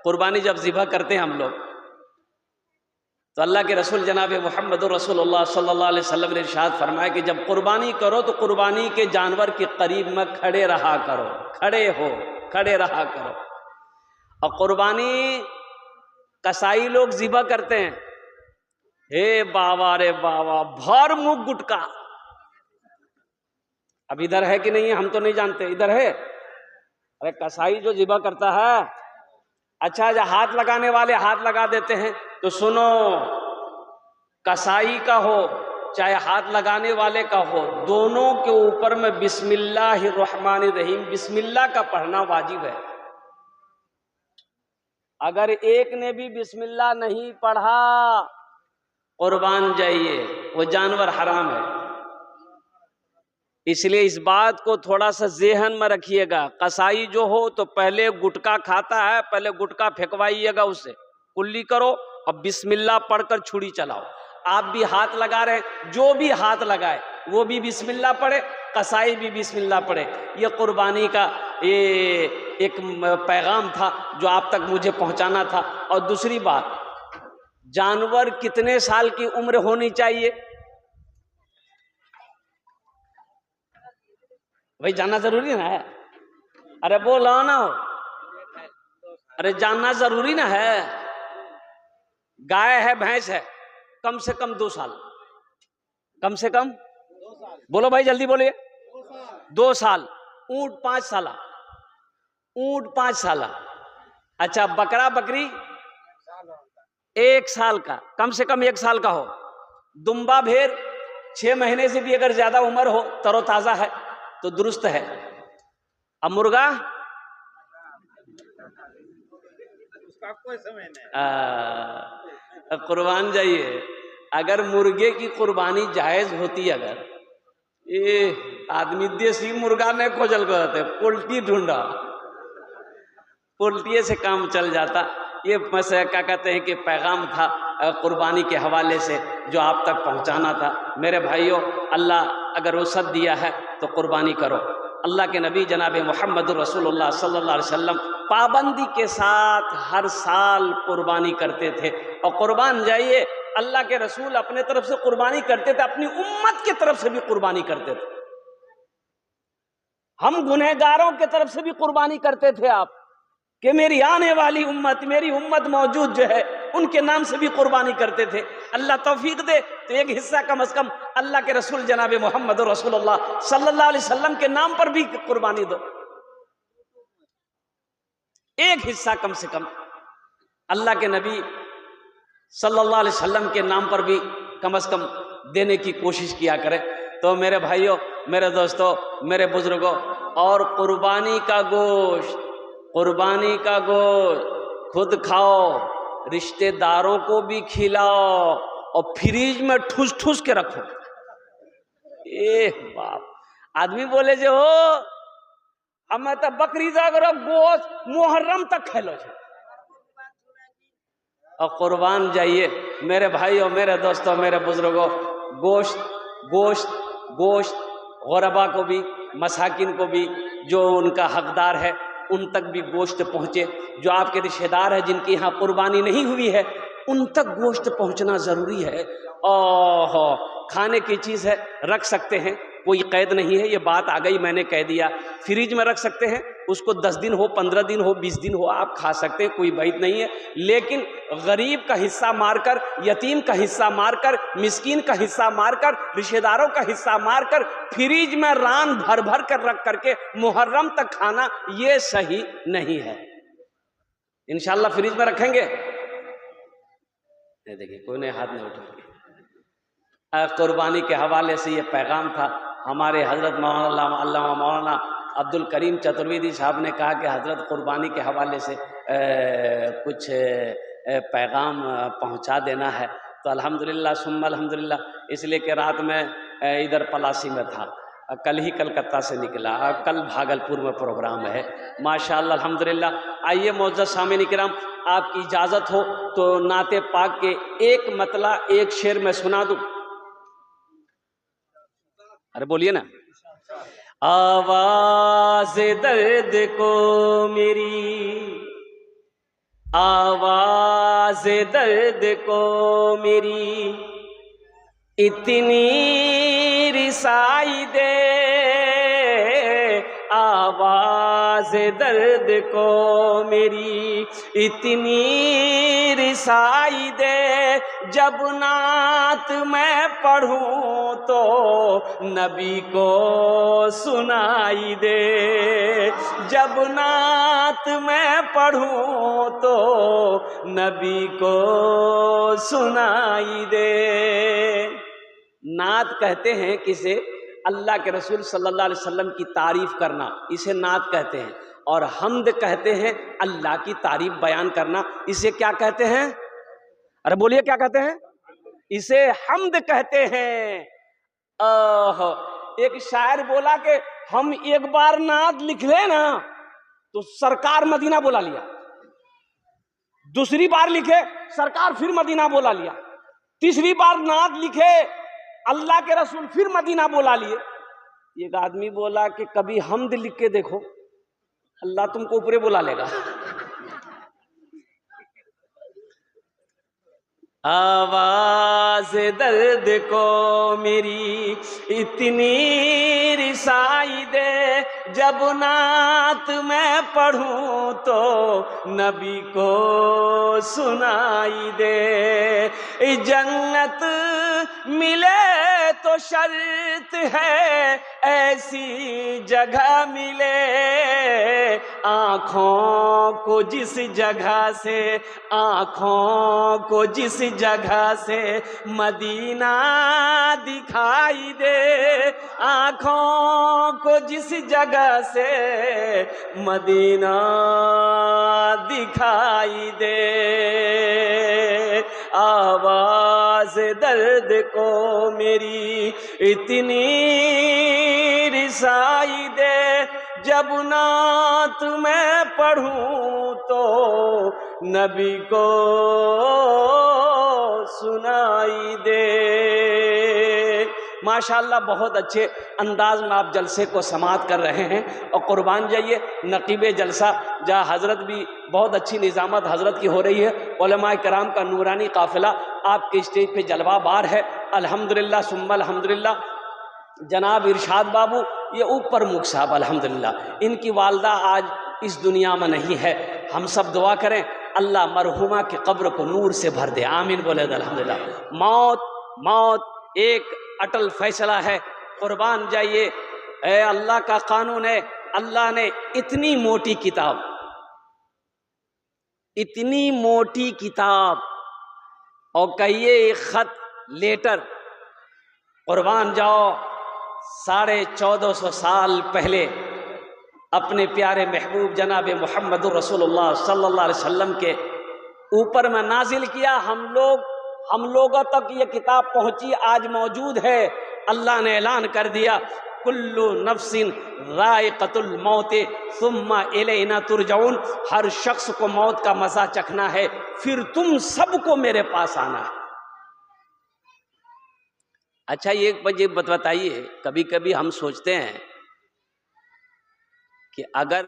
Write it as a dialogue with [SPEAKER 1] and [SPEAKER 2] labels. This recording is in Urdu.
[SPEAKER 1] قربانی جب ذبح کرتے ہیں ہم لوگ تو اللہ کے رسول جناب محمد رسول اللہ صلی اللہ علیہ وسلم نے ارشاد فرمایا کہ جب قربانی کرو تو قربانی کے جانور کے قریب میں کھڑے رہا کرو، کھڑے رہا کرو۔ اور قربانی قصائی لوگ ذبح کرتے ہیں، اے بابا رے بابا، بھر منہ گٹکا۔ اب ادھر ہے کہ نہیں ہے ہم تو نہیں جانتے، ادھر ہے؟ ارے قصائی جو ذبح کرتا ہے، اچھا جو ہاتھ لگانے والے ہاتھ لگا دیتے ہیں، تو سنو، قصائی کا ہو چاہے ہاتھ لگانے والے کا ہو، دونوں کے اوپر میں بسم اللہ الرحمن الرحیم، بسم اللہ کا پڑھنا واجب ہے۔ اگر ایک نے بھی بسم اللہ نہیں پڑھا، قربان جائیے، وہ جانور حرام ہے۔ اس لیے اس بات کو تھوڑا سا ذہن میں رکھیے گا، قصائی جو ہو تو پہلے گٹکا کھاتا ہے، پہلے گٹکا پھینکوائیے گا اسے، کلی کرو اور بسم اللہ پڑھ کر چھری چلاؤ۔ آپ بھی ہاتھ لگا رہے ہیں، جو بھی ہاتھ لگائے وہ بھی بسم اللہ پڑھے، قصائی بھی بسم اللہ پڑھے۔ یہ قربانی کا یہ ایک پیغام تھا جو آپ تک مجھے پہنچانا تھا۔ اور دوسری بات، جانور کتنے سال کی عمر ہونی چاہیے؟ بھائی جاننا ضروری نا ہے، ارے بولو نا، ارے جاننا ضروری نا ہے۔ گائے ہے، بھینس ہے، کم سے کم 2 سال، کم سے کم بولو بھائی جلدی بولیے، 2 سال۔ اونٹ 5 سالہ، اونٹ 5 سالہ۔ اچھا بکرا بکری 1 سال کا، کم سے کم 1 سال کا ہو۔ دمبا بھیڑ 6 مہینے سے بھی اگر زیادہ عمر ہو، تر و تازہ ہے تو درست ہے۔ اب مرغا قربان جائیے، اگر مرغے کی قربانی جائز ہوتی، اگر یہ آدمی دیسی مرغا نہیں کھوجل کرتے، پولٹری ڈھونڈا، پولٹری سے کام چل جاتا۔ یہ مسئلہ کیا کہتے ہیں کہ پیغام تھا قربانی کے حوالے سے جو آپ تک پہنچانا تھا۔ میرے بھائیوں، اللہ اگر وسعت دیا ہے تو قربانی کرو۔ اللہ کے نبی جناب محمد رسول اللہ صلی اللہ علیہ وسلم پابندی کے ساتھ ہر سال قربانی کرتے تھے۔ اور قربان جائیے، اللہ کے رسول اپنے طرف سے قربانی کرتے تھے، اپنی امت کی طرف سے بھی قربانی کرتے تھے۔ ہم گنہگاروں کی طرف سے بھی قربانی کرتے تھے آپ کہ میری آنے والی امت، میری امت موجود جو ہے، ان کے نام سے بھی قربانی کرتے تھے۔ اللہ توفیق دے تو ایک حصہ کم از کم اللہ کے رسول جناب محمد رسول اللہ صلی اللہ علیہ وسلم کے نام پر بھی قربانی دو، ایک حصہ کم سے کم اللہ کے نبی صلی اللہ علیہ وسلم کے نام پر بھی کم از کم دینے کی کوشش کیا کرے۔ تو میرے بھائیوں، میرے دوستوں، میرے بزرگوں، اور قربانی کا گوشت خود کھاؤ، رشتہ داروں کو بھی کھلاؤ، اور فریج میں ٹھوس ٹھوس کے رکھو۔ باپ آدمی بولے جو ہو ہمیں تو بکری اگر گوشت محرم تک کھلو چھے۔ اور قربان جائیے میرے بھائیوں، میرے دوستوں، میرے بزرگوں، گوشت غربا کو بھی، مساکین کو بھی، جو ان کا حقدار ہے ان تک بھی گوشت پہنچے۔ جو آپ کے رشتہ دار ہیں جن کی یہاں قربانی نہیں ہوئی ہے، ان تک گوشت پہنچنا ضروری ہے۔ کھانے کی چیز ہے، رکھ سکتے ہیں، کوئی قید نہیں ہے، یہ بات آ گئی میں نے کہہ دیا۔ فریج میں رکھ سکتے ہیں، اس کو 10 دن ہو، 15 دن ہو، 20 دن ہو، آپ کھا سکتے ہیں، کوئی بعید نہیں ہے۔ لیکن غریب کا حصہ مار کر، یتیم کا حصہ مار کر، مسکین کا حصہ مار کر، رشتہ داروں کا حصہ مار کر، فریج میں ران بھر بھر کر رکھ کر کے محرم تک کھانا، یہ صحیح نہیں ہے۔ انشاءاللہ فریج میں رکھیں گے؟ دیکھیں کوئی نے ہاتھ نہیں اٹھا۔ قربانی کے حوالے سے یہ پیغام تھا۔ ہمارے حضرت علامہ مولانا عبد الکریم چترویدی صاحب نے کہا کہ حضرت قربانی کے حوالے سے کچھ پیغام پہنچا دینا ہے، تو الحمدللہ ثم الحمدللہ، اس لیے کہ رات میں ادھر پلاسی میں تھا، کل ہی کلکتہ سے نکلا، کل بھاگلپور میں پروگرام ہے، ماشاءاللہ الحمدللہ۔ آئیے معزز سامعین کرام، آپ کی اجازت ہو تو نعت پاک کے ایک مطلع ایک شعر میں سنا دوں؟ ارے بولیے نا۔ آواز درد کو میری آواز درد کو میری اتنی رسائی دے، آواز درد کو میری اتنی رسائی دے، جب نعت میں پڑھوں تو نبی کو سنائی دے، جب نعت میں پڑھوں تو نبی کو سنائی دے۔ نعت کہتے ہیں کسے؟ اللہ کے رسول صلی اللہ علیہ وسلم کی تعریف کرنا، اسے نعت کہتے ہیں۔ اور حمد کہتے ہیں اللہ کی تعریف بیان کرنا، اسے کیا کہتے ہیں؟ ارے بولیے کیا کہتے ہیں؟ اسے حمد کہتے ہیں۔ ایک شاعر بولا کہ ہم ایک بار نعت لکھ لیں نا تو سرکار مدینہ بلا لیا، دوسری بار لکھے سرکار پھر مدینہ بلا لیا، تیسری بار نعت لکھے اللہ کے رسول پھر مدینہ بلا لیے۔ ایک آدمی بولا کہ کبھی حمد لکھ کے دیکھو، اللہ تم کو اوپرے بلا لے گا۔ آواز درد کو میری اتنی رسائی دے، جب نعت میں پڑھوں تو نبی کو سنائی دے۔ جنت ملے تو شرط ہے ایسی جگہ ملے، آنکھوں کو جس جگہ سے، آنکھوں کو جس جگہ سے مدینہ دکھائی دے، آنکھوں کو جس جگہ سے مدینہ دکھائی دے، آواز درد کو میری اتنی رسائی دے، جب نعت میں پڑھوں تو نبی کو سنائی دے۔ ماشاءاللہ بہت اچھے انداز میں آپ جلسے کو سماعت کر رہے ہیں، اور قربان جائیے نقیب جلسہ جہاں حضرت بھی بہت اچھی نظامت حضرت کی ہو رہی ہے، علماء کرام کا نورانی قافلہ آپ کے اسٹیج پہ جلوہ بار ہے، الحمدللہ ثم الحمدللہ۔ جناب ارشاد بابو یہ اوپر مکھ صاحب الحمدللہ، ان کی والدہ آج اس دنیا میں نہیں ہے، ہم سب دعا کریں اللہ مرحومہ کی قبر کو نور سے بھر دے، آمین بولے الحمدللہ۔ موت ایک اٹل فیصلہ ہے، قربان جائیے، اے اللہ کا قانون ہے۔ اللہ نے اتنی موٹی کتاب اور کہیے ایک خط لیٹر، قربان جاؤ 1450 سال پہلے اپنے پیارے محبوب جناب محمد رسول اللہ صلی اللہ علیہ وسلم کے اوپر میں نازل کیا۔ ہم لوگوں تک یہ کتاب پہنچی، آج موجود ہے۔ اللہ نے اعلان کر دیا کل نفس ذائقۃ الموت ثم الینا ترجعون، ہر شخص کو موت کا مزہ چکھنا ہے، پھر تم سب کو میرے پاس آنا ہے۔ اچھا ایک بتائیے، کبھی کبھی ہم سوچتے ہیں کہ اگر